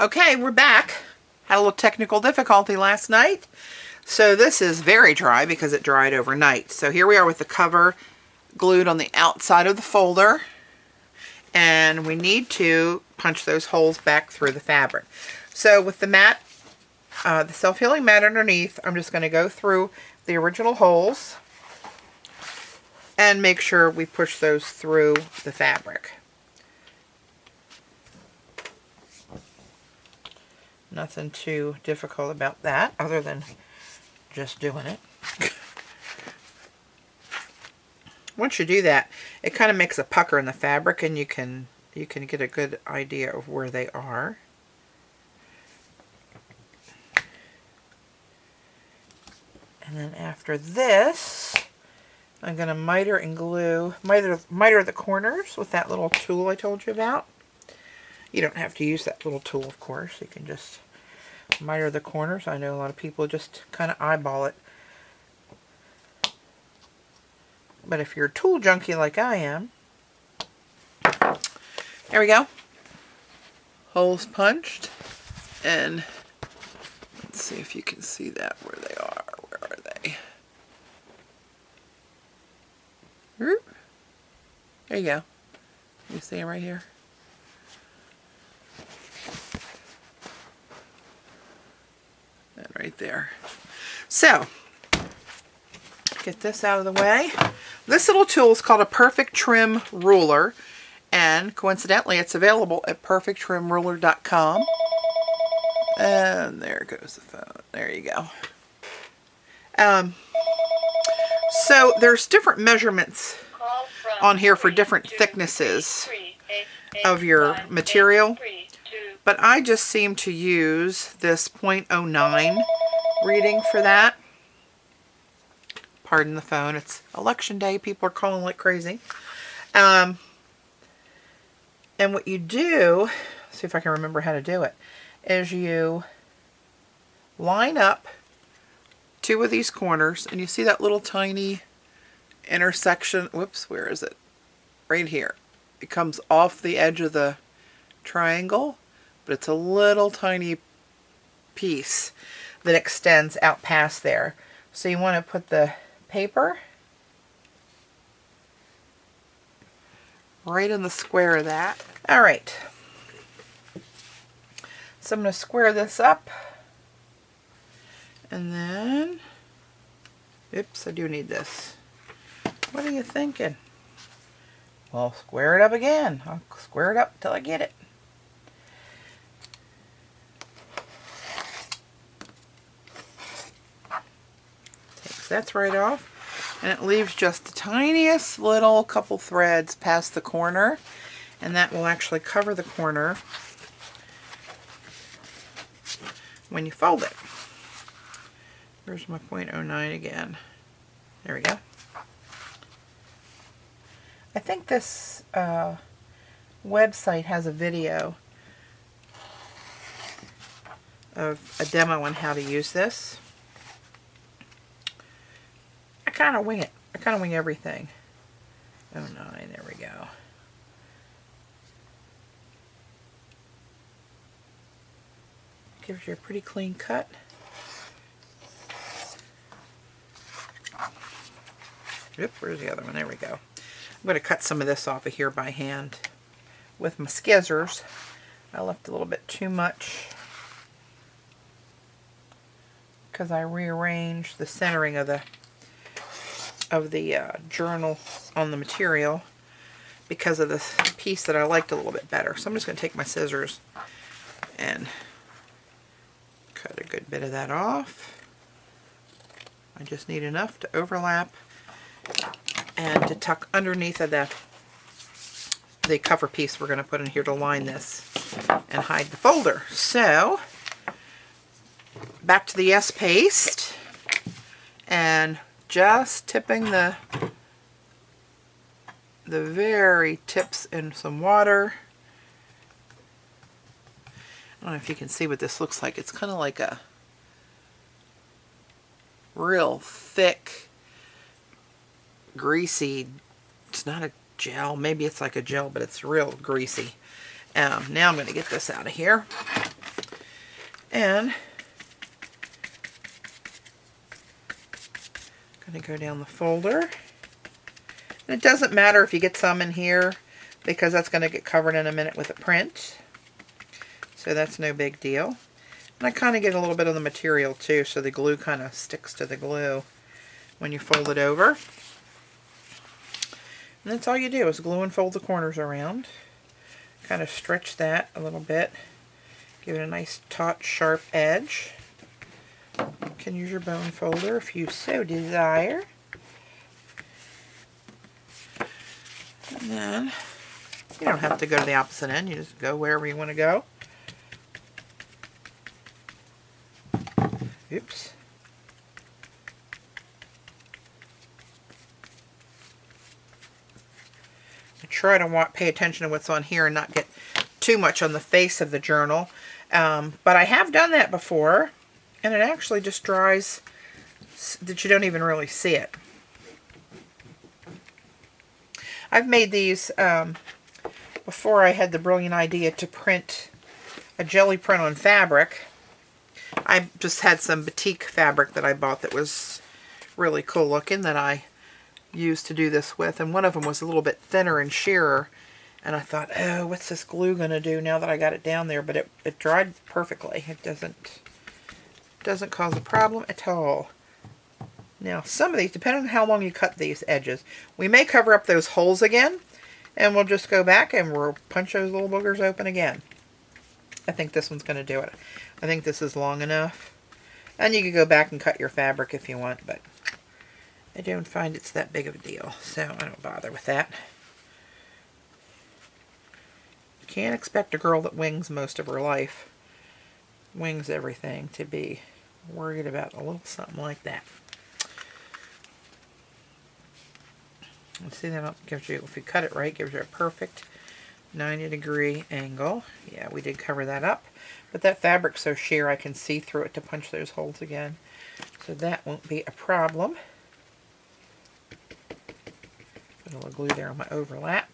Okay, we're back. Had a little technical difficulty last night. So this is very dry because it dried overnight. So here we are with the cover glued on the outside of the folder. And we need to punch those holes back through the fabric. So with the mat, the self-healing mat underneath, I'm just going to go through the original holes and make sure we push those through the fabric. Nothing too difficult about that other than just doing it. Once you do that, it kind of makes a pucker in the fabric and you can get a good idea of where they are. And then after this, I'm going to miter and glue, miter the corners with that little tool I told you about. You don't have to use that little tool, of course. You can just miter the corners. I know a lot of people just kind of eyeball it. But if you're a tool junkie like I am, there we go. Holes punched. And let's see if you can see that, where they are. Where are they? There you go. You see them right here? And right there. So, get this out of the way. This little tool is called a Perfect Trim Ruler, and coincidentally it's available at perfecttrimruler.com. And there goes the phone. There you go. So there's different measurements on here for different thicknesses of your material, but I just seem to use this 0.09 reading for that. Pardon the phone, it's election day, people are calling like crazy. And what you do, see if I can remember how to do it, is you line up two of these corners, and you see that little tiny intersection, whoops, where is it? Right here. It comes off the edge of the triangle, but it's a little tiny piece that extends out past there. So you want to put the paper right in the square of that. Alright, so I'm going to square this up, and then, oops, I do need this. What are you thinking? Well, square it up again. I'll square it up until I get it. That's right off, and it leaves just the tiniest little couple threads past the corner, and that will actually cover the corner when you fold it. Here's my 0.09 again. There we go. I think this website has a video of a demo on how to use this. I kind of wing it. I kind of wing everything. 0.9, there we go. Gives you a pretty clean cut. Oop, where's the other one? There we go. I'm going to cut some of this off of here by hand with my scissors. I left a little bit too much because I rearranged the centering of the journal on the material because of this piece that I liked a little bit better. So I'm just going to take my scissors and cut a good bit of that off. I just need enough to overlap and to tuck underneath of the cover piece we're going to put in here to line this and hide the folder. So back to the yes paste, and just tipping the very tips in some water. I don't know if you can see what this looks like. It's kind of like a real thick, greasy, it's not a gel, maybe it's like a gel, but it's real greasy. Now I'm going to get this out of here. And I'm going to go down the folder. And it doesn't matter if you get some in here because that's going to get covered in a minute with a print. So that's no big deal. And I kind of get a little bit of the material too, so the glue kind of sticks to the glue when you fold it over. And that's all you do is glue and fold the corners around. Kind of stretch that a little bit. Give it a nice taut, sharp edge. You can use your bone folder if you so desire. And then you don't have to go to the opposite end. You just go wherever you want to go. Oops. I try to pay attention to what's on here and not get too much on the face of the journal. But I have done that before, and it actually just dries that you don't even really see it. I've made these before I had the brilliant idea to print a jelly print on fabric. I just had some batik fabric that I bought that was really cool looking that I used to do this with, and one of them was a little bit thinner and sheerer, and I thought, oh, what's this glue going to do now that I got it down there? But it dried perfectly. It doesn't cause a problem at all. Now, some of these, depending on how long you cut these edges, we may cover up those holes again, and we'll just go back and we'll punch those little boogers open again. I think this one's going to do it. I think this is long enough. And you can go back and cut your fabric if you want, but I don't find it's that big of a deal, so I don't bother with that. You can't expect a girl that wings most of her life, wings everything, to be worried about a little something like that. Let's see, that gives you, if you cut it right, gives you a perfect 90-degree angle. Yeah, we did cover that up. But that fabric's so sheer I can see through it to punch those holes again. So that won't be a problem. Put a little glue there on my overlap.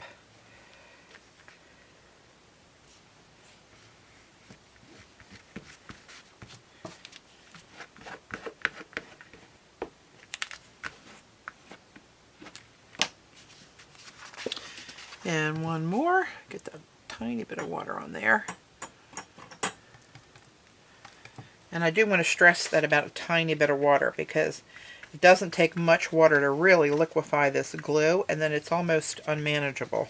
And one more. Get that tiny bit of water on there. And I do want to stress that about a tiny bit of water, because it doesn't take much water to really liquefy this glue, and then it's almost unmanageable.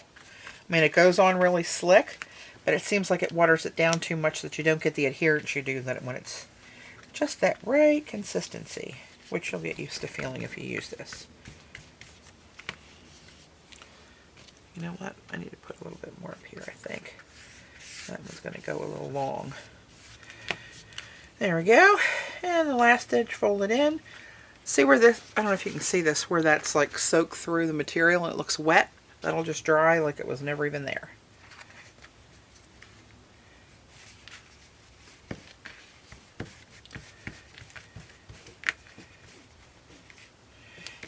I mean, it goes on really slick, but it seems like it waters it down too much that you don't get the adherence you do that when it's just that right consistency, which you'll get used to feeling if you use this. You know what? I need to put a little bit more up here, I think. That one's going to go a little long. There we go. And the last edge folded in. See where this, I don't know if you can see this, where that's like soaked through the material and it looks wet? That'll just dry like it was never even there.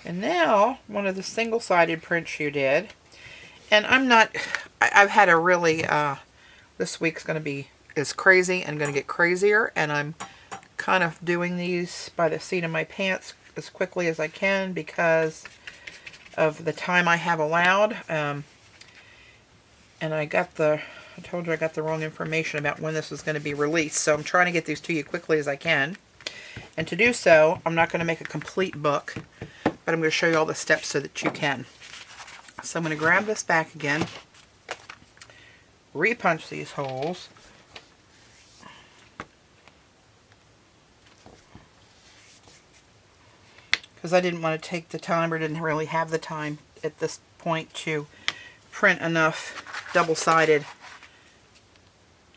And now, one of the single-sided prints you did. And I've had a really, this week's going to be is crazy and going to get crazier, and I'm kind of doing these by the seat of my pants as quickly as I can because of the time I have allowed. And I told you I got the wrong information about when this was going to be released, so I'm trying to get these to you quickly as I can. And to do so, I'm not going to make a complete book, but I'm going to show you all the steps so that you can. So I'm going to grab this back again, re-punch these holes, because I didn't want to take the time, or didn't really have the time at this point to print enough double-sided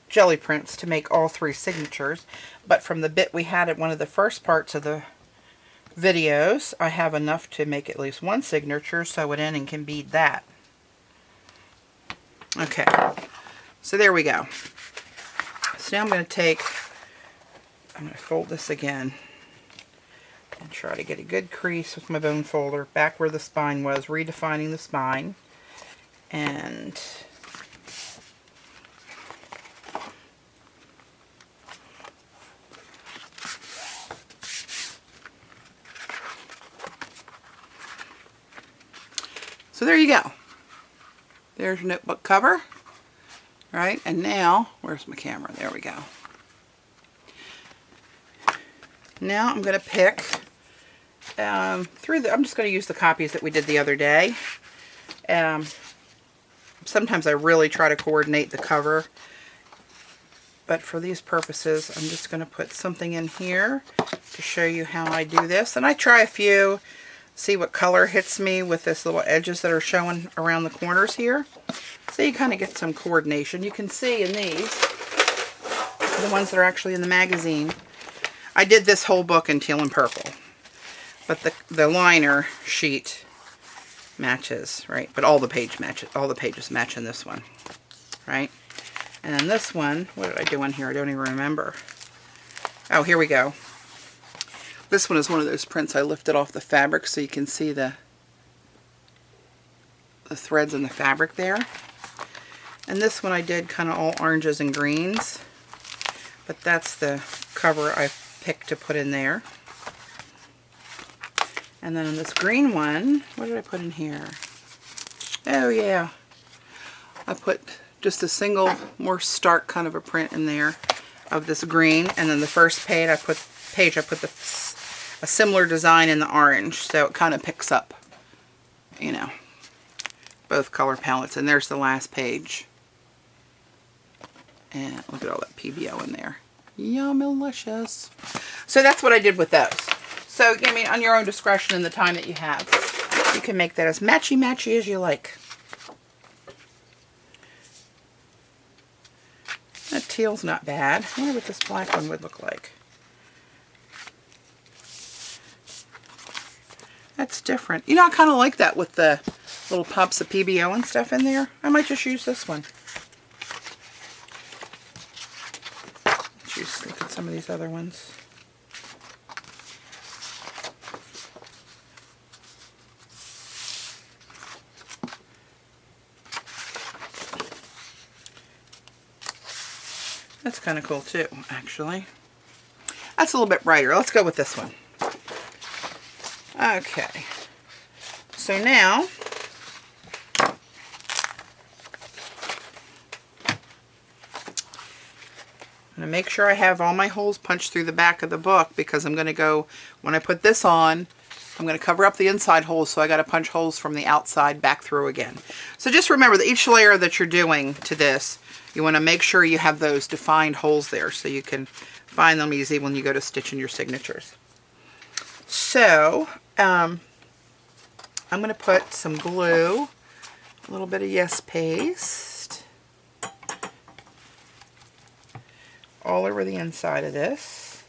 jelly prints to make all 3 signatures. But from the bit we had at one of the first parts of the videos, I have enough to make at least 1 signature, sew it in, and can bead that. Okay, so there we go. So now I'm going to fold this again and try to get a good crease with my bone folder back where the spine was, redefining the spine. And So there you go. There's your notebook cover. Right, and now, where's my camera? There we go. Now I'm going to pick I'm just going to use the copies that we did the other day. Sometimes I really try to coordinate the cover, but for these purposes I'm just going to put something in here to show you how I do this. And I try a few, see what color hits me with this little edges that are showing around the corners here. So you kind of get some coordination. You can see in these, the ones that are actually in the magazine, I did this whole book in teal and purple. But the liner sheet matches, right? But all the pages match in this one, right? And then this one, what did I do on here? I don't even remember. Oh, here we go. This one is one of those prints I lifted off the fabric so you can see the threads in the fabric there. And this one I did kind of all oranges and greens, but that's the cover I picked to put in there. And then on this green one, what did I put in here? Oh yeah, I put just a single more stark kind of a print in there of this green, and then the first page I put a similar design in the orange, so it kind of picks up, you know, both color palettes. And there's the last page. And look at all that PBO in there. Yummalicious. So that's what I did with those. So, I mean, on your own discretion and the time that you have, you can make that as matchy-matchy as you like. That teal's not bad. I wonder what this black one would look like. That's different. You know, I kind of like that with the little pops of PBO and stuff in there. I might just use this one. Let's look at some of these other ones. That's kind of cool too, actually. That's a little bit brighter. Let's go with this one. Okay. So now, I'm going to make sure I have all my holes punched through the back of the book, because I'm going to go, when I put this on, I'm going to cover up the inside holes, so I got to punch holes from the outside back through again. So just remember that each layer that you're doing to this, you want to make sure you have those defined holes there so you can find them easy when you go to stitch in your signatures. So, I'm going to put some glue, a little bit of Yes Paste, all over the inside of this.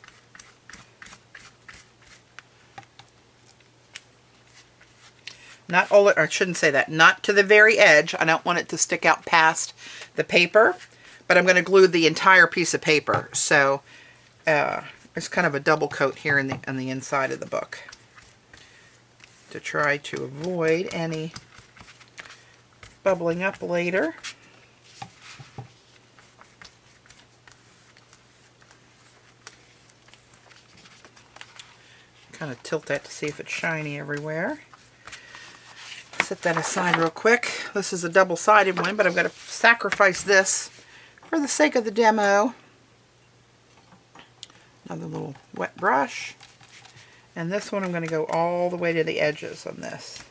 Not all, or I shouldn't say that, not to the very edge. I don't want it to stick out past the paper, but I'm going to glue the entire piece of paper. So it's kind of a double coat here on the inside of the book to try to avoid any bubbling up later. Kind of tilt that to see if it's shiny everywhere. Set that aside real quick. This is a double-sided one, but I'm going to sacrifice this for the sake of the demo. Another little wet brush. And this one I'm going to go all the way to the edges on this.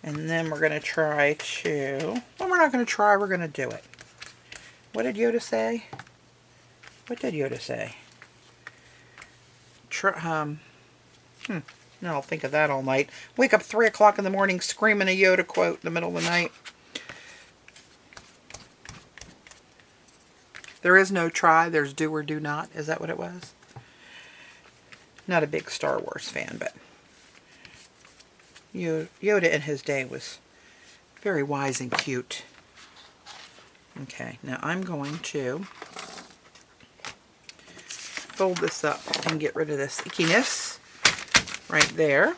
And then we're going to try to, well, we're not going to try, we're going to do it. What did Yoda say? What did Yoda say? No, I'll think of that all night. Wake up 3 o'clock in the morning screaming a Yoda quote in the middle of the night. There is no try, there's do or do not. Is that what it was? Not a big Star Wars fan, but Yoda in his day was very wise and cute. Okay, now I'm going to fold this up and get rid of this ickiness right there.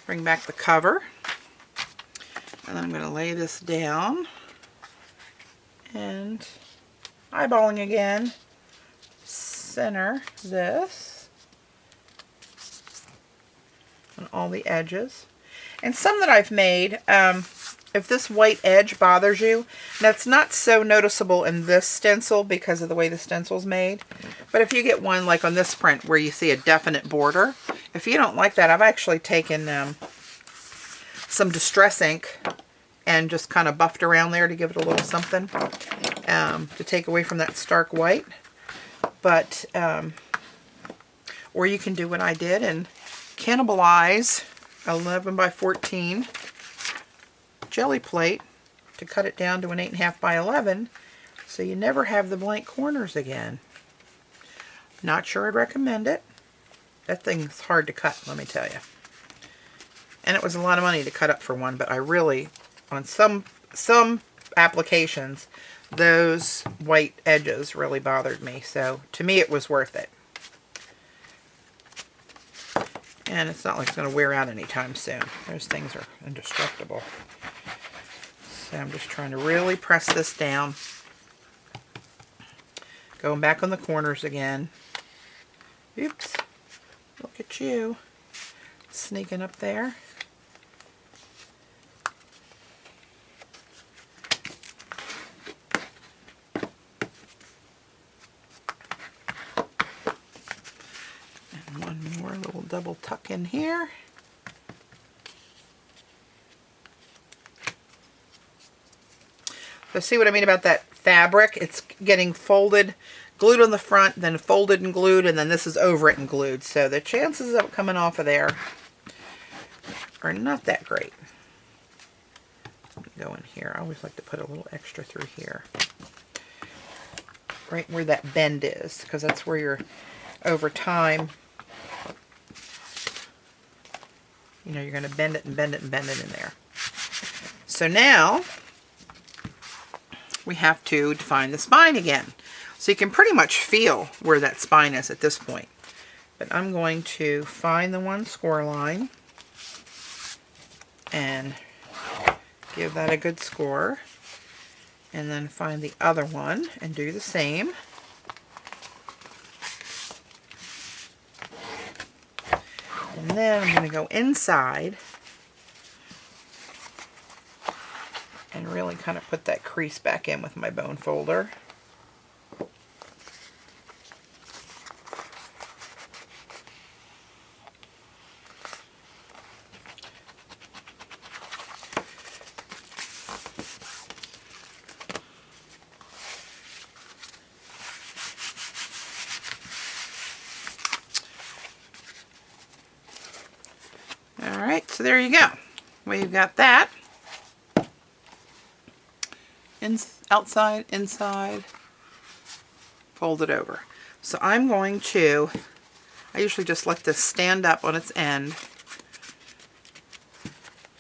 Bring back the cover. And then I'm going to lay this down and eyeballing again, center this on all the edges. And some that I've made, if this white edge bothers you, that's not so noticeable in this stencil because of the way the stencil's made. But if you get one like on this print where you see a definite border, if you don't like that, I've actually taken some Distress ink and just kind of buffed around there to give it a little something to take away from that stark white. But, or you can do what I did and cannibalize 11 by 14 jelly plate to cut it down to an 8.5 by 11 so you never have the blank corners again. Not sure I'd recommend it. That thing's hard to cut, let me tell you. And it was a lot of money to cut up for one, but I really, on some applications, those white edges really bothered me. So to me it was worth it. And it's not like it's going to wear out anytime soon. Those things are indestructible. So I'm just trying to really press this down. Going back on the corners again. Oops. Look at you. Sneaking up there. And one more little double tuck in here. So see what I mean about that fabric? It's getting folded, glued on the front, then folded and glued, and then this is over it and glued. So the chances of it coming off of there are not that great. Go in here. I always like to put a little extra through here. Right where that bend is, because that's where you're, over time, you know, you're going to bend it and bend it and bend it in there. So now we have to define the spine again. So you can pretty much feel where that spine is at this point. But I'm going to find the one score line and give that a good score. And then find the other one and do the same. And then I'm going to go inside and really kind of put that crease back in with my bone folder. Alright, so there you go. We've got that. Outside, inside, fold it over. So I'm going to, I usually just let this stand up on its end.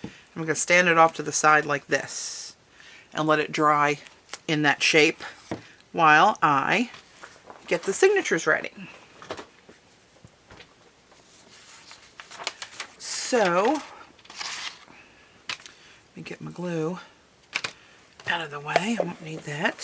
I'm going to stand it off to the side like this and let it dry in that shape while I get the signatures ready. So, let me get my glue out of the way. I won't need that.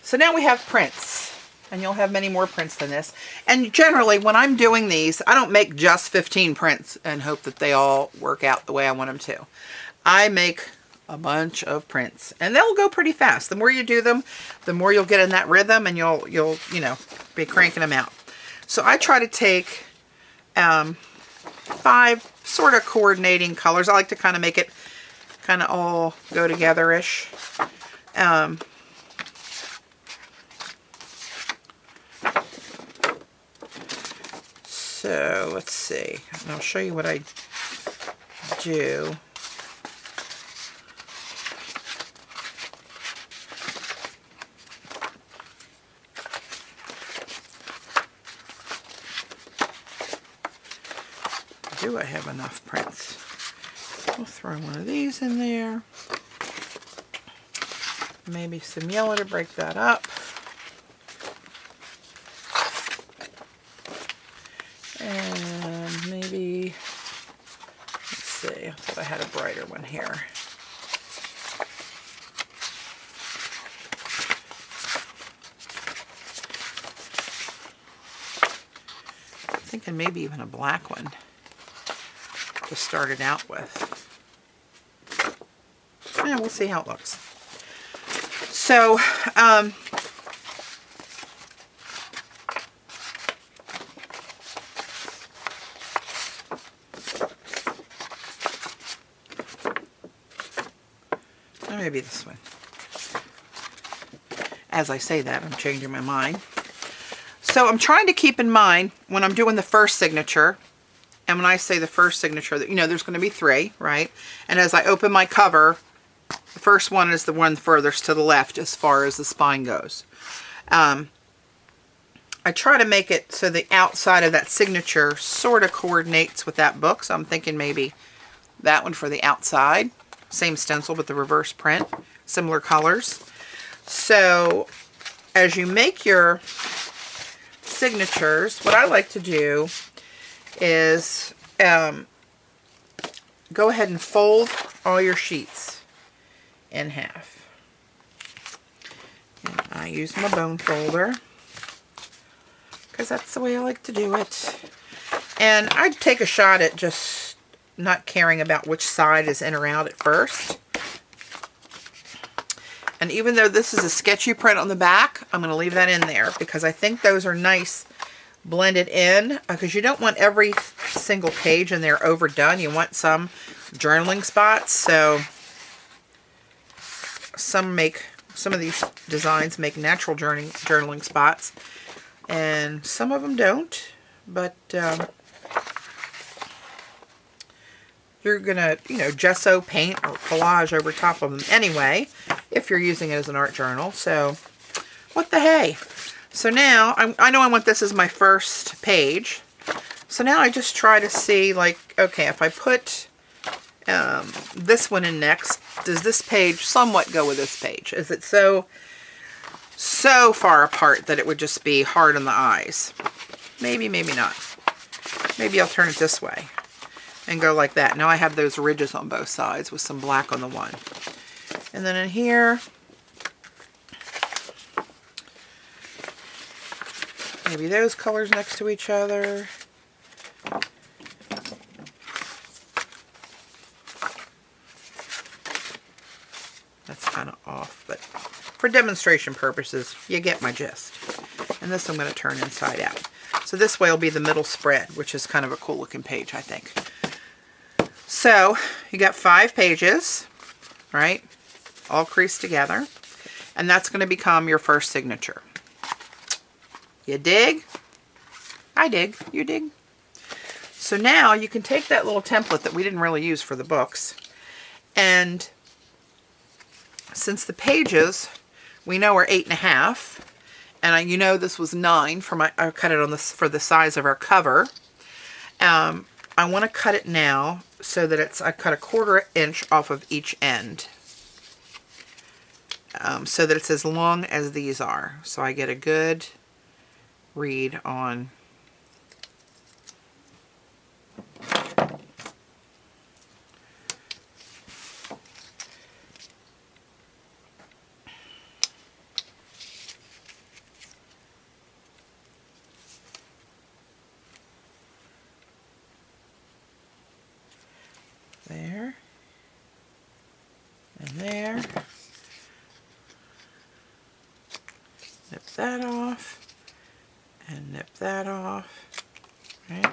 So now we have prints, and you'll have many more prints than this. And generally, when I'm doing these, I don't make just 15 prints and hope that they all work out the way I want them to. I make a bunch of prints, and they'll go pretty fast. The more you do them, the more you'll get in that rhythm, and you'll you know, be cranking them out. So I try to take 5 sort of coordinating colors. I like to kind of make it kind of all go together-ish. So let's see. And I'll show you what I do. Do I have enough prints? We'll throw one of these in there. Maybe some yellow to break that up. And maybe, let's see, I thought I had a brighter one here. thinking maybe even a black one to start it out with. Yeah, we'll see how it looks. So, maybe this one. As I say that, I'm changing my mind. So I'm trying to keep in mind when I'm doing the first signature, and when I say the first signature, that, you know, there's going to be 3, right? And as I open my cover, the first one is the one furthest to the left as far as the spine goes. I try to make it so the outside of that signature sort of coordinates with that book. So I'm thinking maybe that one for the outside. Same stencil, but the reverse print. Similar colors. So as you make your signatures, what I like to do is go ahead and fold all your sheets in half. And I use my bone folder because that's the way I like to do it. And I'd take a shot at just not caring about which side is in or out at first. And even though this is a sketchy print on the back, I'm going to leave that in there because I think those are nice blended in, because you don't want every single page in there overdone. You want some journaling spots. So some of these designs make natural journaling spots, and some of them don't. But you're gonna, you know, gesso, paint, or collage over top of them anyway, if you're using it as an art journal. So what the hey? So now I know I want this as my first page. So now I just try to see, like, okay, if I put this one in next, does this page somewhat go with this page? Is it so far apart that it would just be hard on the eyes? Maybe, maybe not. Maybe I'll turn it this way and go like that. Now I have those ridges on both sides with some black on the one. And then in here, maybe those colors next to each other. That's kind of off, but for demonstration purposes, you get my gist. And this I'm going to turn inside out. So this way will be the middle spread, which is kind of a cool looking page, I think. So you got 5 pages, right? All creased together. And that's going to become your first signature. You dig? I dig. You dig? So now you can take that little template that we didn't really use for the books, and since the pages we know are 8.5, and you know this was 9 for I cut it on this for the size of our cover. I want to cut it now so that I cut 1/4 inch off of each end, so that it's as long as these are, so I get a good read on there and there. Nip that off and nip that off. Right?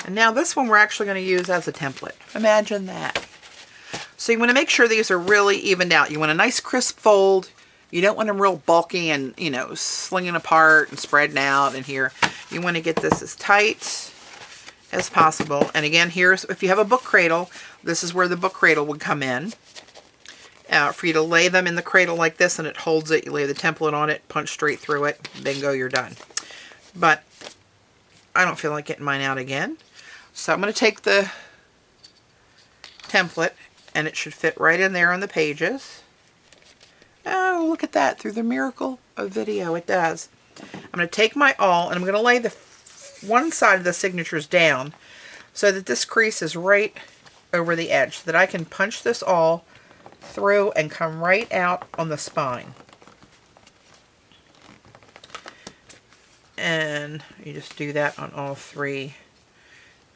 And now this one we're actually going to use as a template. Imagine that. So you want to make sure these are really evened out. You want a nice crisp fold. You don't want them real bulky and, you know, slinging apart and spreading out in here. You want to get this as tight as possible. And again, here's, if you have a book cradle, this is where the book cradle would come in. For you to lay them in the cradle like this, and it holds it. You lay the template on it, punch straight through it, bingo, you're done. But I don't feel like getting mine out again. So I'm going to take the template, and it should fit right in there on the pages. Oh, look at that. Through the miracle of video, it does. I'm going to take my awl, and I'm going to lay the one side of the signatures down so that this crease is right over the edge, so that I can punch this awl through and come right out on the spine. And you just do that on all three.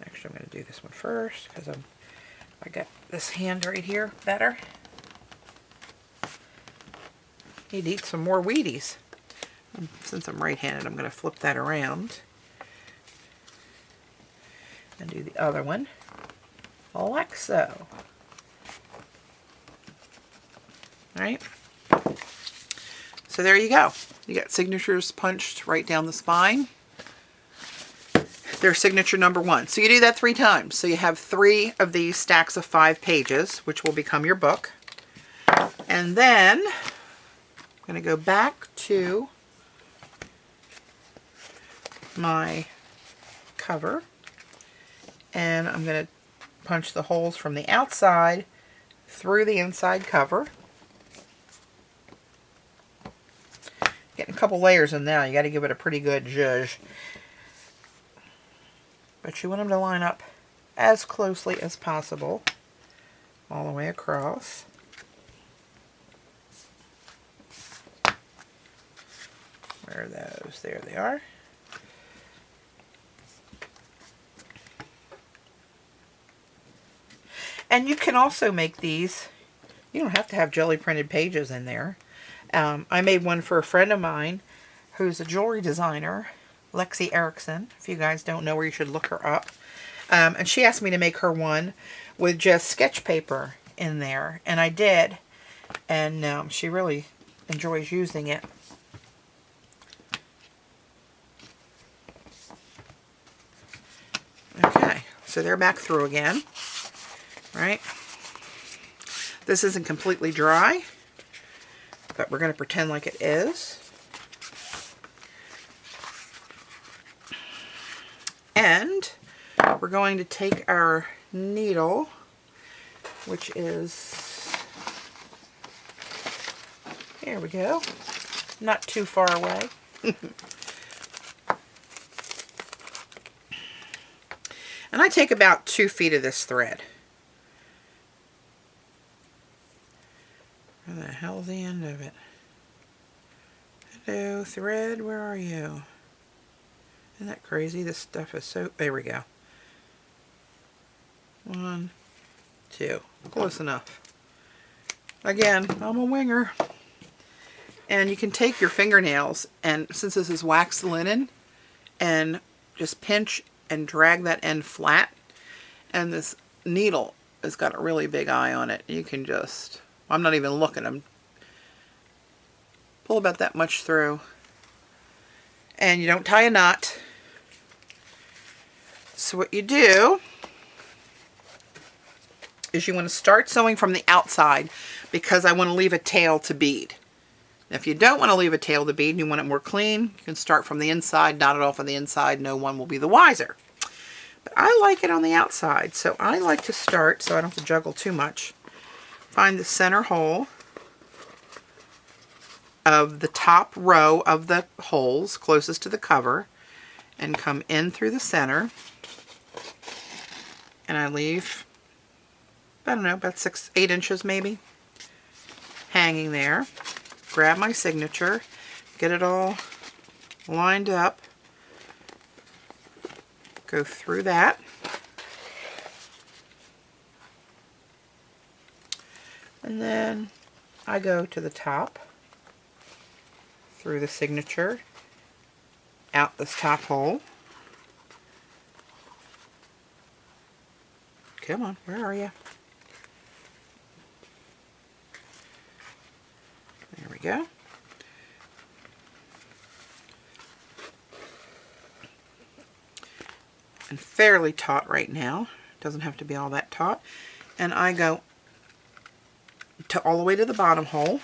Actually, I'm going to do this one first because I got this hand right here better. Need to eat some more Wheaties. Since I'm right-handed, I'm going to flip that around and do the other one like so. Alright, so there you go. You got signatures punched right down the spine. There's signature number 1. So you do that 3 times. So you have 3 of these stacks of 5 pages, which will become your book. And then I'm going to go back to my cover, and I'm going to punch the holes from the outside through the inside cover. Getting a couple layers in now. You got to give it a pretty good zhuzh. But you want them to line up as closely as possible all the way across. Where are those? There they are. And you can also make these, you don't have to have jelly printed pages in there. I made one for a friend of mine who's a jewelry designer, Lexi Erickson. If you guys don't know her, you should look her up. And she asked me to make her one with just sketch paper in there. And I did. And she really enjoys using it. Okay, so they're back through again. Right? This isn't completely dry, but we're going to pretend like it is. And we're going to take our needle, which is, here we go, not too far away. And I take about 2 feet of this thread. Where the hell's the end of it? Hello, thread, where are you? Isn't that crazy? This stuff is so... There we go. 1, 2. Close enough. Again, I'm a winger. And you can take your fingernails, and since this is waxed linen, and just pinch and drag that end flat. And this needle has got a really big eye on it. You can just... I'm not even looking. I'm pull about that much through. And you don't tie a knot. So what you do is you want to start sewing from the outside, because I want to leave a tail to bead. Now, if you don't want to leave a tail to bead and you want it more clean, you can start from the inside, knot it off on the inside. No one will be the wiser. But I like it on the outside, so I like to start, so I don't have to juggle too much. Find the center hole of the top row of the holes closest to the cover and come in through the center. And I leave, I don't know, about 8 inches maybe, hanging there. Grab my signature, get it all lined up, go through that. And then I go to the top, through the signature, out this top hole. Come on, where are you? There we go. And fairly taut right now. Doesn't have to be all that taut. And I go to all the way to the bottom hole.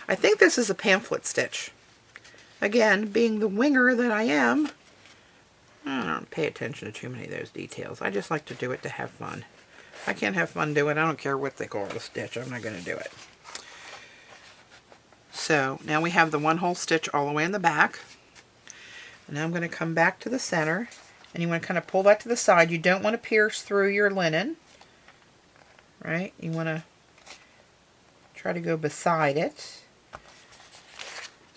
I think this is a pamphlet stitch. Again, being the winger that I am, I don't pay attention to too many of those details. I just like to do it to have fun. If I can't have fun doing it, I don't care what they call the stitch. I'm not going to do it. So now we have the 1 hole stitch all the way in the back. And now I'm going to come back to the center. And you want to kind of pull that to the side. You don't want to pierce through your linen. Right? You want to try to go beside it.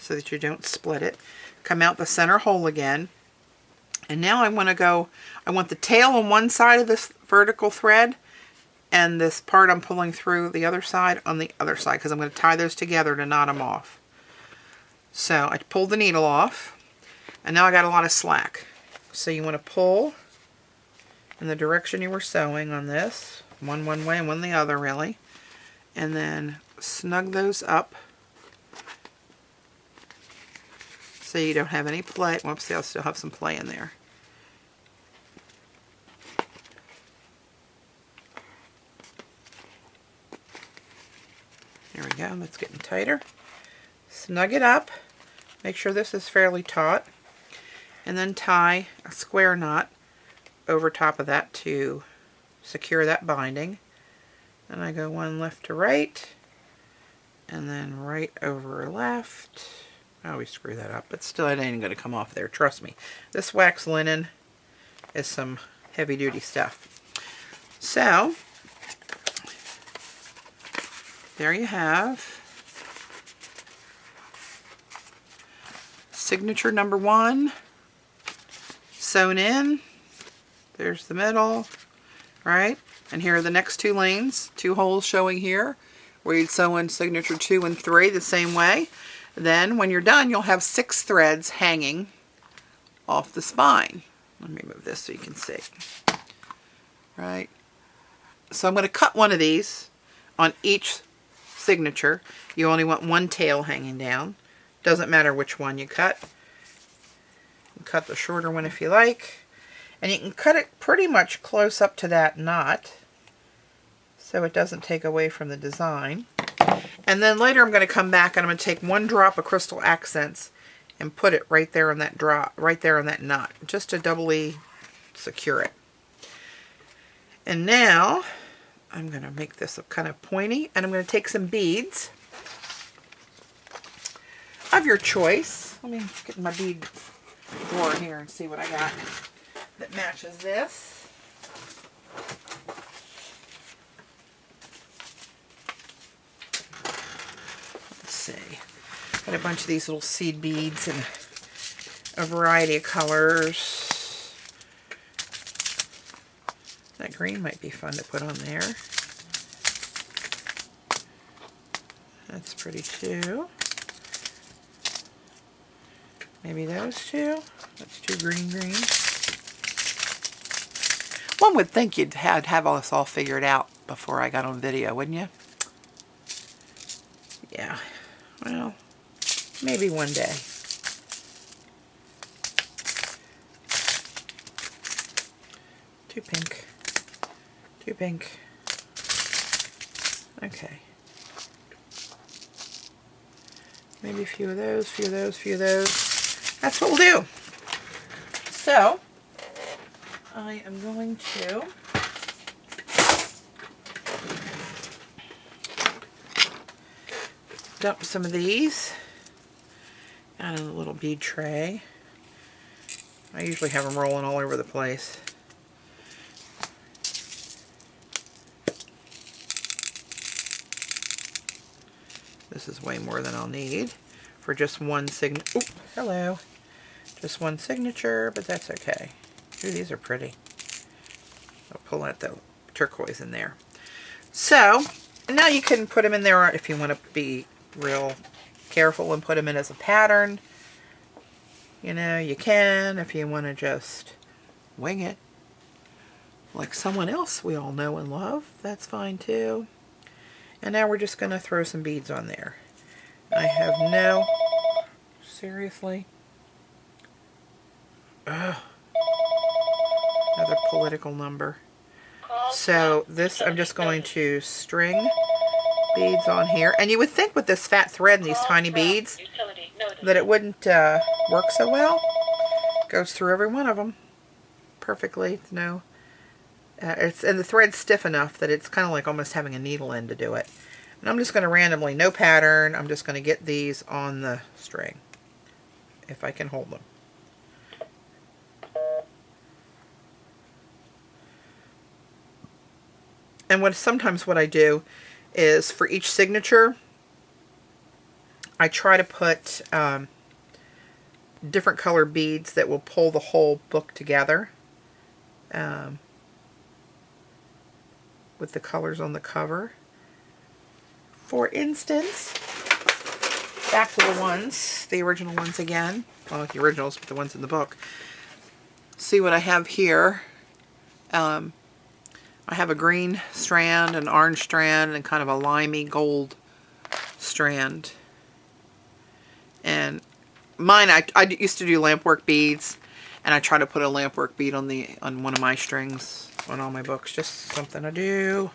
so that you don't split it. Come out the center hole again. And now I want the tail on one side of this vertical thread and this part I'm pulling through the other side on the other side, because I'm going to tie those together to knot them off. So I pulled the needle off, and now I got a lot of slack. So you want to pull in the direction you were sewing on this, one way and one the other really, and then snug those up so you don't have any play. Whoopsie, I'll still have some play in there. There we go, that's getting tighter. Snug it up, make sure this is fairly taut, and then tie a square knot over top of that to secure that binding. And I go one left to right, and then right over left. I always screw that up, but still it ain't going to come off there, trust me. This wax linen is some heavy duty stuff. So, there you have signature number 1 sewn in. There's the middle, right? And here are the next 2 lanes, 2 holes showing here, where you'd sew in signature 2 and 3 the same way. Then when you're done, you'll have 6 threads hanging off the spine. Let me move this so you can see. Right? So I'm going to cut one of these on each signature. You only want one tail hanging down. Doesn't matter which one you cut. You can cut the shorter one if you like. And you can cut it pretty much close up to that knot so it doesn't take away from the design. And then later I'm going to come back and I'm going to take 1 drop of Crystal Accents and put it right there on that drop, right there on that knot, just to doubly secure it. And now I'm going to make this kind of pointy, and I'm going to take some beads of your choice. Let me get my bead drawer here and see what I got that matches this. See. Got a bunch of these little seed beads in a variety of colors. That green might be fun to put on there. That's pretty too. Maybe those two. That's 2 green. One would think you'd have all this all figured out before I got on video, wouldn't you? Yeah. Well, maybe one day. Too pink. Okay. Maybe a few of those, few of those. That's what we'll do. So, I am going to dump some of these out in a little bead tray. I usually have them rolling all over the place. This is way more than I'll need for just one signature. Oh, hello. Just one signature, but that's okay. Ooh, these are pretty. I'll pull out the turquoise in there. So, now you can put them in there if you want to be real careful and put them in as a pattern. You know, you can if you want to just wing it. Like someone else we all know and love. That's fine too. And now we're just going to throw some beads on there. I have no... Seriously? Ugh. Another political number. So this, I'm just going to string beads on here. And you would think with this fat thread and these tiny beads that it wouldn't work so well. Goes through every one of them perfectly. No. And the thread's stiff enough that it's kind of like almost having a needle end to do it. And I'm just going to randomly, no pattern, I'm just going to get these on the string, if I can hold them. And sometimes what I do is for each signature, I try to put different color beads that will pull the whole book together with the colors on the cover. For instance, back to the original ones again. Well, not the originals, but the ones in the book. See what I have here. I have a green strand, an orange strand, and kind of a limey gold strand. And mine, I used to do lampwork beads, and I try to put a lampwork bead on one of my strings on all my books. Just something I do.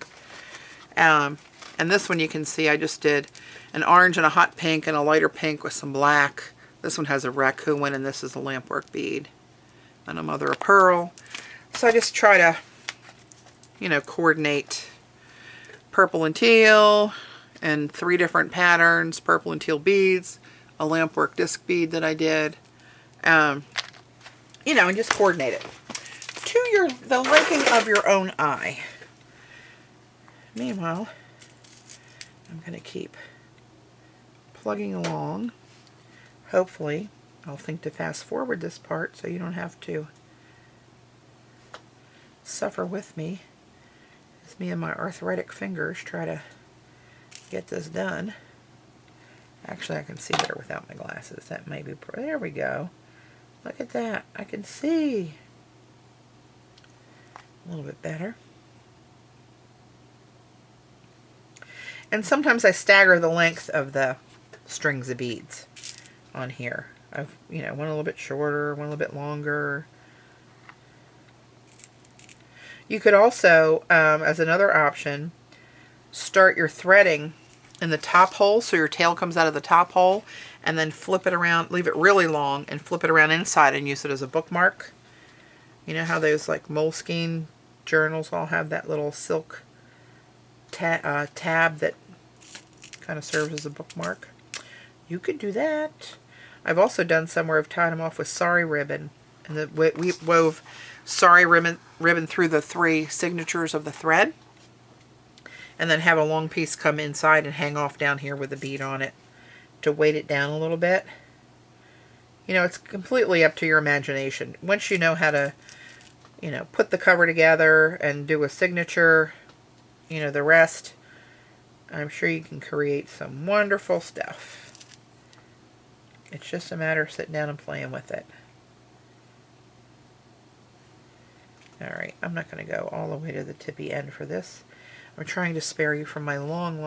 And this one you can see I just did an orange and a hot pink and a lighter pink with some black. This one has a raccoon, and this is a lampwork bead. And a mother of pearl. So I just try to, you know, coordinate purple and teal and 3 different patterns, purple and teal beads, a lampwork disc bead that I did, you know, and just coordinate it to the liking of your own eye. Meanwhile, I'm going to keep plugging along. Hopefully, I'll think to fast forward this part so you don't have to suffer with me as me and my arthritic fingers try to get this done. Actually, I can see better without my glasses. That may be... There we go. Look at that. I can see a little bit better. And sometimes I stagger the length of the strings of beads on here. I've, you know, one a little bit shorter, one a little bit longer. You could also, as another option, start your threading in the top hole, so your tail comes out of the top hole, and then flip it around, leave it really long, and flip it around inside and use it as a bookmark. You know how those like Moleskine journals all have that little silk tab that kind of serves as a bookmark? You could do that. I've also done some where I've tied them off with sari ribbon, and we wove sari ribbon through the 3 signatures of the thread, and then have a long piece come inside and hang off down here with a bead on it to weight it down a little bit. You know, it's completely up to your imagination. Once you know how to, you know, put the cover together and do a signature, you know, the rest, I'm sure you can create some wonderful stuff. It's just a matter of sitting down and playing with it. Alright, I'm not going to go all the way to the tippy end for this. I'm trying to spare you from my long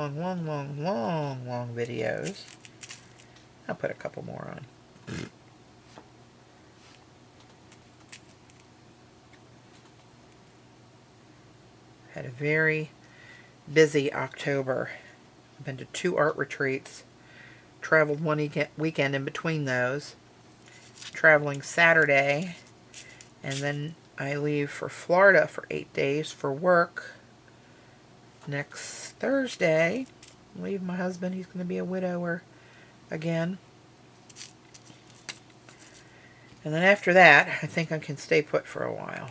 videos. I'll put a couple more on. Had a very busy October. I've been to 2 art retreats. Traveled one weekend in between those. Traveling Saturday. And then I leave for Florida for 8 days for work. Next Thursday, leave my husband. He's going to be a widower again. And then after that, I think I can stay put for a while.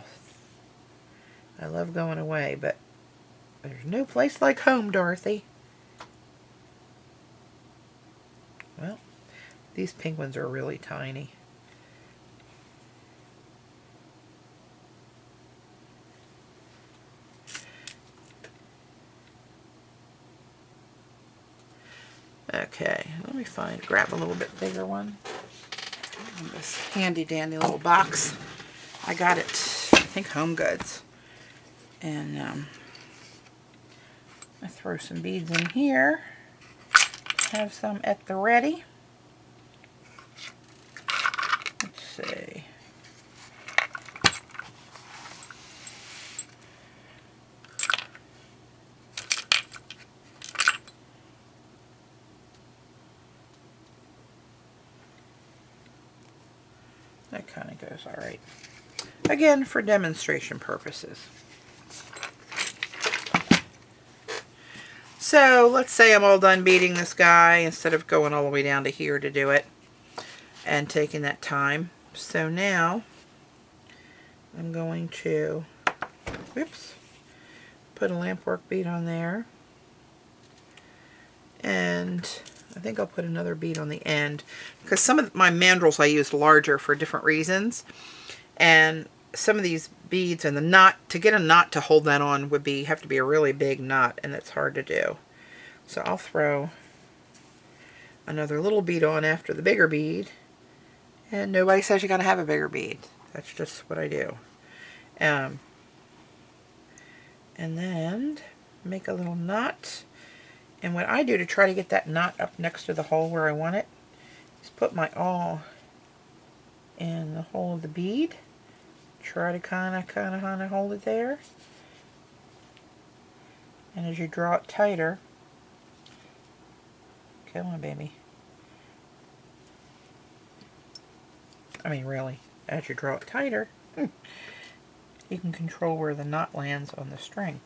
I love going away, but there's no place like home, Dorothy. Well, these pink ones are really tiny. Okay, let me grab a little bit bigger one. This handy dandy little box. I got it, I think, Home Goods. And I throw some beads in here. Have some at the ready. Let's see. That kind of goes all right. Again, for demonstration purposes. So let's say I'm all done beading this guy instead of going all the way down to here to do it and taking that time. So now I'm going to, whoops, put a lampwork bead on there, and I think I'll put another bead on the end because some of my mandrels I used larger for different reasons, and some of these beads and the knot, to get a knot to hold that on would have to be a really big knot, and it's hard to do. So I'll throw another little bead on after the bigger bead, and nobody says you gotta have a bigger bead. That's just what I do. And then make a little knot. And what I do to try to get that knot up next to the hole where I want it is put my awl in the hole of the bead. Try to kind of hold it there. And as you draw it tighter, come on, baby. I mean, really, as you draw it tighter, you can control where the knot lands on the string.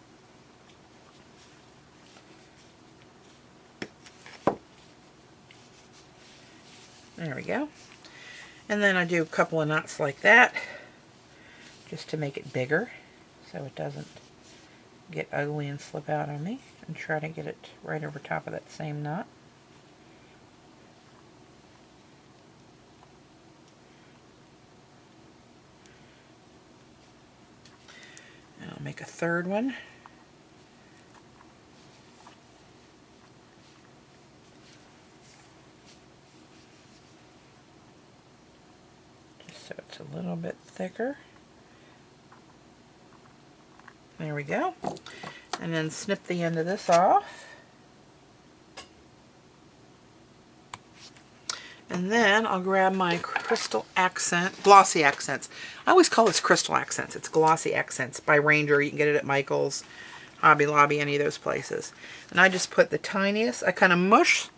There we go. And then I do a couple of knots like that, just to make it bigger, so it doesn't get ugly and slip out on me. And try to get it right over top of that same knot. And I'll make a third one. So it's a little bit thicker. There we go. And then snip the end of this off. And then I'll grab my crystal accent, glossy accents. I always call this crystal accents. It's glossy accents by Ranger. You can get it at Michael's, Hobby Lobby, any of those places. And I just put the tiniest, I kind of mush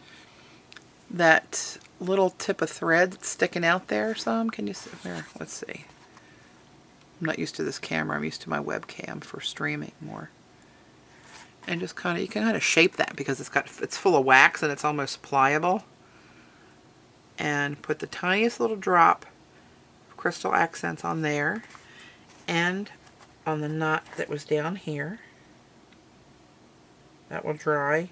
that little tip of thread that's sticking out there some. Can you see there? Let's see. I'm not used to this camera. I'm used to my webcam for streaming more. And just kind of, you can kind of shape that because it's full of wax and it's almost pliable. And put the tiniest little drop of crystal accents on there and on the knot that was down here. That will dry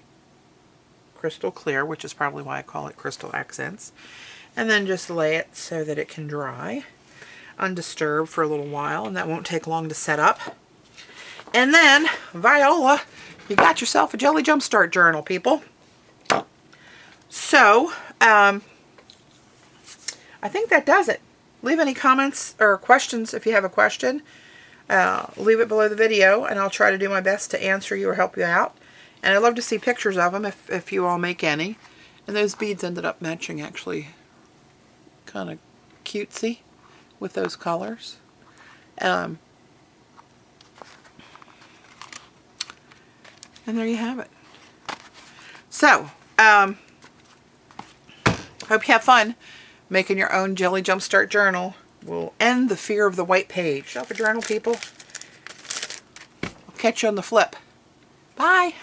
crystal clear, which is probably why I call it crystal accents. And then just lay it so that it can dry undisturbed for a little while, and that won't take long to set up. And then, Viola, you got yourself a Gelli JumpStart journal, people. So, I think that does it. Leave any comments or questions if you have a question. Leave it below the video, and I'll try to do my best to answer you or help you out. And I'd love to see pictures of them if you all make any. And those beads ended up matching actually kind of cutesy with those colors. And there you have it. So, hope you have fun making your own Gelli JumpStart journal. We'll end the fear of the white page. Shop a journal, people. I'll catch you on the flip. Bye.